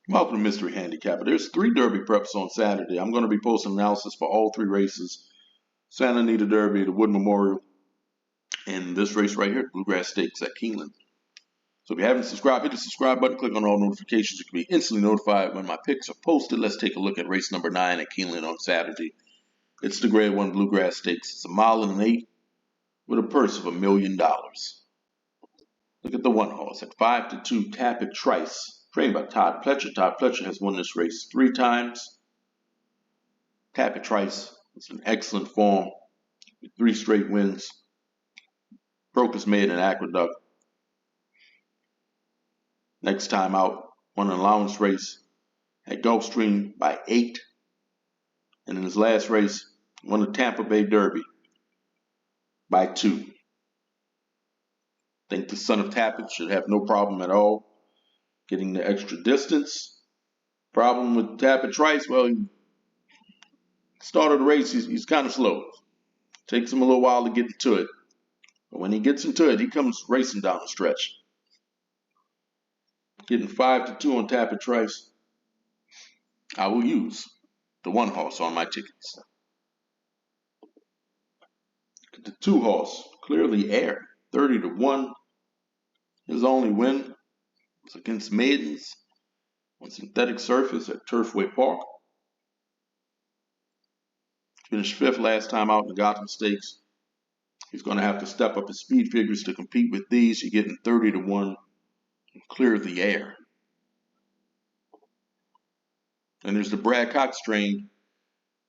Welcome to Mystery Handicapper. There's 3 Derby preps on Saturday. I'm going to be posting analysis for all 3 races. Santa Anita Derby, the Wood Memorial, and this race right here, Bluegrass Stakes at Keeneland. So if you haven't subscribed, hit the subscribe button, click on all notifications. You can be instantly notified when my picks are posted. Let's take a look at race number 9 at Keeneland on Saturday. It's the Grade 1 Bluegrass Stakes. It's a mile and an 8 with a purse of $1 million. Look at the 1 horse at 5-2, Tap It Trice. Trained by Todd Pletcher. Todd Pletcher has won this race 3 times. Tap It Trice is in excellent form with 3 straight wins. Broke his maiden in Aqueduct. Next time out, won an allowance race at Gulfstream by 8. And in his last race, won the Tampa Bay Derby by 2. Think the son of Tappan should have no problem at all getting the extra distance. Problem with Tap It Trice, well, he started the race, he's kind of slow. Takes him a little while to get into it. But when he gets into it, he comes racing down the stretch. Getting 5-2 on Tap It Trice. I will use the 1 horse on my tickets. The 2 horse, Clearly Air, 30-1. His only win was against Maidens on synthetic surface at Turfway Park. Finished 5th last time out in the Gotham Stakes. He's going to have to step up his speed figures to compete with these. You're getting 30-1 and Clear the Air. And there's the Brad Cox strain,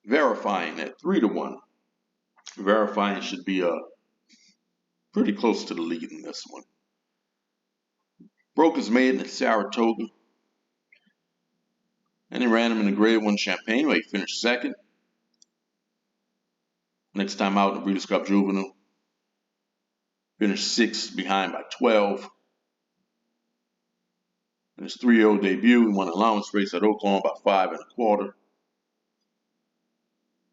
Verifying at 3-1. Verifying should be pretty close to the lead in this one. Broke his maiden at Saratoga. And he ran him in the Grade 1 Champagne where he finished 2nd. Next time out in the Breeders' Cup Juvenile. Finished 6th behind by 12. In his 3-year-old debut, he won an allowance race at Oaklawn by 5 1/4.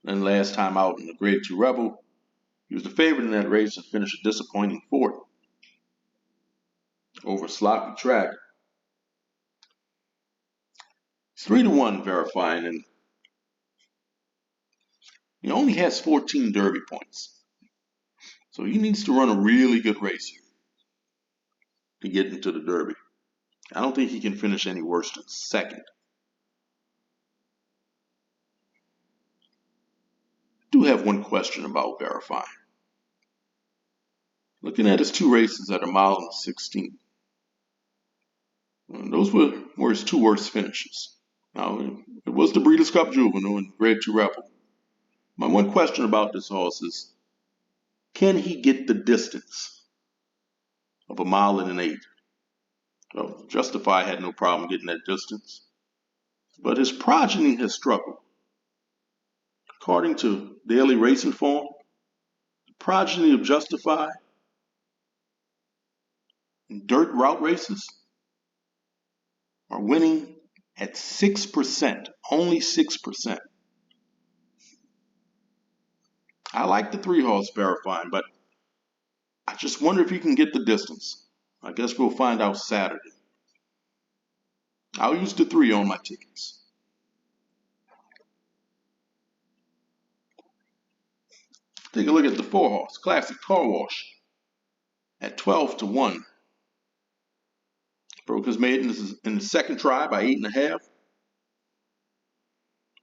Then last time out in the Grade 2 Rebel, he was the favorite in that race and finished a disappointing 4th. Over a sloppy track. It's 3-1 Verifying, and he only has 14 Derby points. So he needs to run a really good race here to get into the Derby. I don't think he can finish any worse than 2nd. I do have one question about Verifying. Looking at his 2 races at a mile and 16. Those were his 2 worst finishes. Now, it was the Breeders' Cup Juvenile and Grade 2 Rebel. My one question about this horse is, can he get the distance of a mile and an 8? Well, Justify had no problem getting that distance. But his progeny has struggled. According to Daily Racing Form, the progeny of Justify in dirt route races are winning at 6%, only 6%. I like the 3 horse Verifying, but I just wonder if he can get the distance. I guess we'll find out Saturday. I'll use the 3 on my tickets. Take a look at the 4 horse, Classic Car Wash, at 12-1. Broke his maiden in the 2nd try by 8 1/2.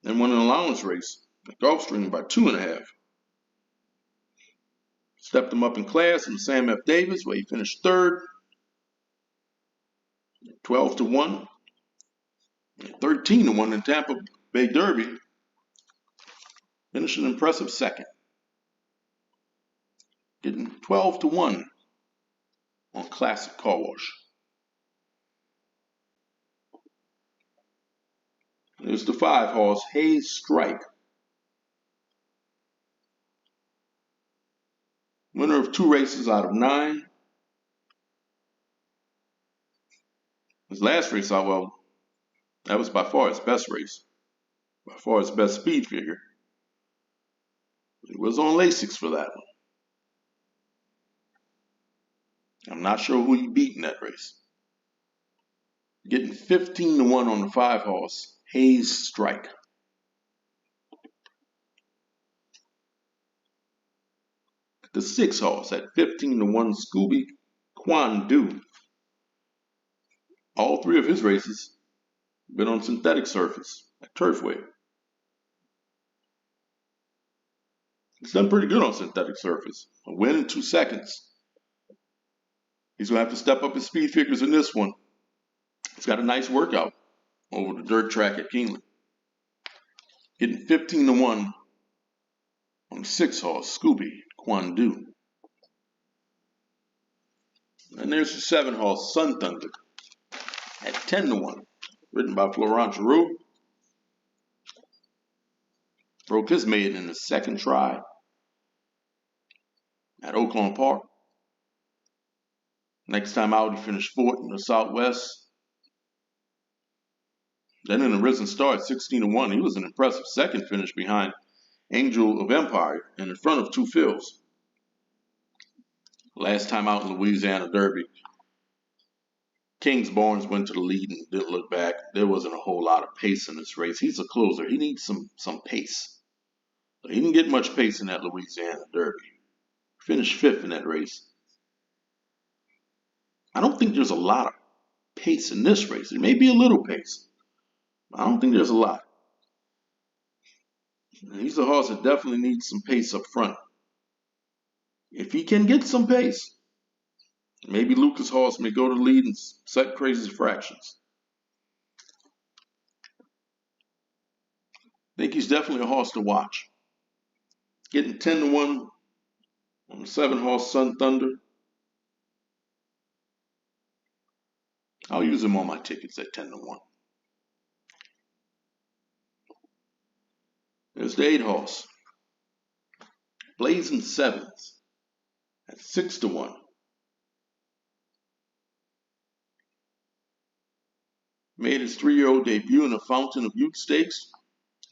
Then won an allowance race at Gulfstream by 2 1/2. Stepped him up in class in Sam F. Davis where he finished 3rd. 12-1. 13-1 in Tampa Bay Derby. Finished an impressive 2nd. Getting 12-1 on Classic Car Wash. There's the 5 horse, Hayes Strike. Winner of 2 races out of 9. His last race out, well, that was by far his best race. By far his best speed figure. He was on Lasix for that one. I'm not sure who he beat in that race. Getting 15-1 on the 5 horse, Hayes Strike. The 6 horse at 15-1, Scooby Quandu. All 3 of his races been on synthetic surface at Turfway. He's done pretty good on synthetic surface. A win in 2 seconds. He's going to have to step up his speed figures in this one. He's got a nice workout over the dirt track at Keeneland. Getting 15-1 on the 6 horse, Scooby Quandu. And there's the 7 horse, Sun Thunder, at 10-1, ridden by Florent Giroux. Broke his maiden in the 2nd try at Oaklawn Park. Next time out, he finished 4th in the Southwest. Then in the Risen Star at 16-1, he was an impressive 2nd finish behind Angel of Empire and in front of 2 fills. Last time out in Louisiana Derby, Kings Barnes went to the lead and didn't look back. There wasn't a whole lot of pace in this race. He's a closer. He needs some pace. He didn't get much pace in that Louisiana Derby. Finished 5th in that race. I don't think there's a lot of pace in this race. There may be a little pace, but I don't think there's a lot. He's a horse that definitely needs some pace up front. If he can get some pace, maybe Lucas Horse may go to the lead and set crazy fractions. I think he's definitely a horse to watch. Getting 10-1 on the 7 horse, Sun Thunder. I'll use him on my tickets at 10-1. There's the 8 horse, Blazing Sevens, at 6-1. Made his 3-year-old debut in the Fountain of Youth Stakes.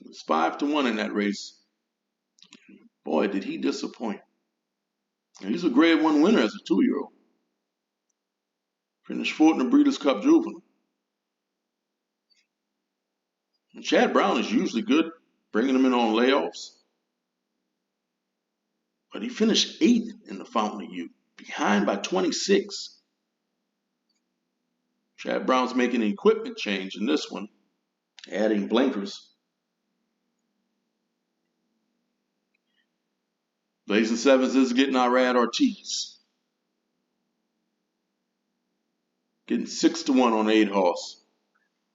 It was 5-1 in that race. Boy, did he disappoint. He's a Grade 1 winner as a 2-year-old. Finished 4th in the Breeders' Cup Juvenile. And Chad Brown is usually good, bringing him in on layoffs. But he finished 8th in the Fountain of Youth, behind by 26. Chad Brown's making an equipment change in this one, adding blinkers. Blazing Sevens is getting Irad Ortiz. Getting 6-1 on 8 horse,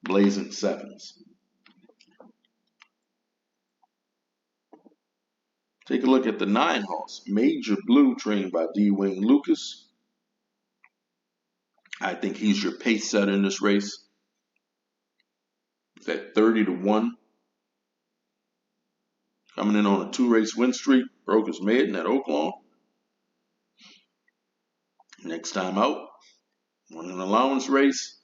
Blazing Sevens. Take a look at the 9 horse, Major Blue, trained by D. Wayne Lucas. I think he's your pace setter in this race. He's at 30-1. Coming in on a 2-race win streak. Broke his maiden at Oaklawn. Next time out, on an allowance race.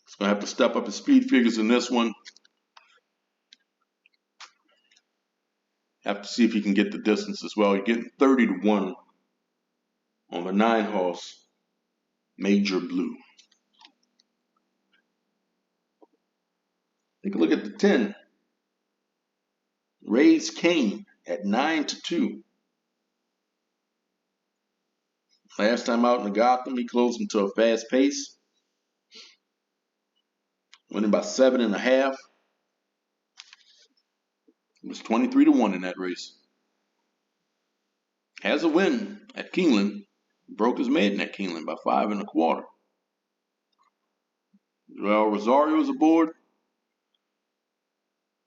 He's going to have to step up his speed figures in this one. Have to see if he can get the distance as well. You're getting 30-1 on the 9 horse, Major Blue. Take a look at the 10. Raise Kane at 9-2. Last time out in the Gotham, he closed into a fast pace. Winning by 7.5. It was 23-1 in that race. Has a win at Keeneland. Broke his maiden at Keeneland by 5.25. Joel Rosario's aboard.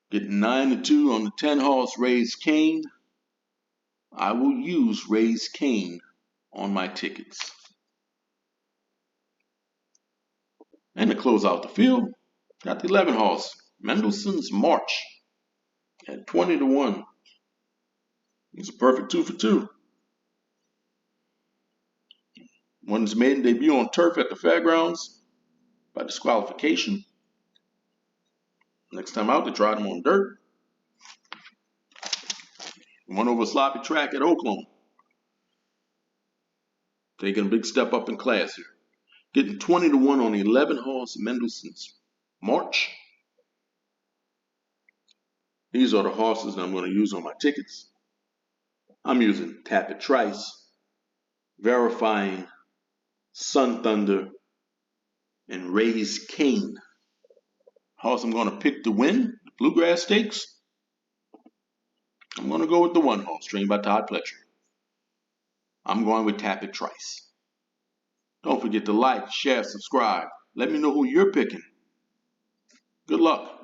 Getting 9-2 on the 10 horse, Raise Kane. I will use Raise Kane on my tickets. And to close out the field, got the 11 horse, Mendelsons March, at 20-1. He's a perfect 2 for 2. Won his maiden debut on turf at the fairgrounds by disqualification. Next time out, they tried him on dirt. Won over a sloppy track at Oaklawn. Taking a big step up in class here. Getting 20-1 on the 11-horse Mendelsons March. These are the horses that I'm going to use on my tickets. I'm using Tap It Trice, Verifying, Sun Thunder, and Raise Cane. Horse I'm going to pick to win the Bluegrass Stakes. I'm going to go with the 1 horse, trained by Todd Pletcher. I'm going with Tap It Trice. Don't forget to like, share, subscribe. Let me know who you're picking. Good luck.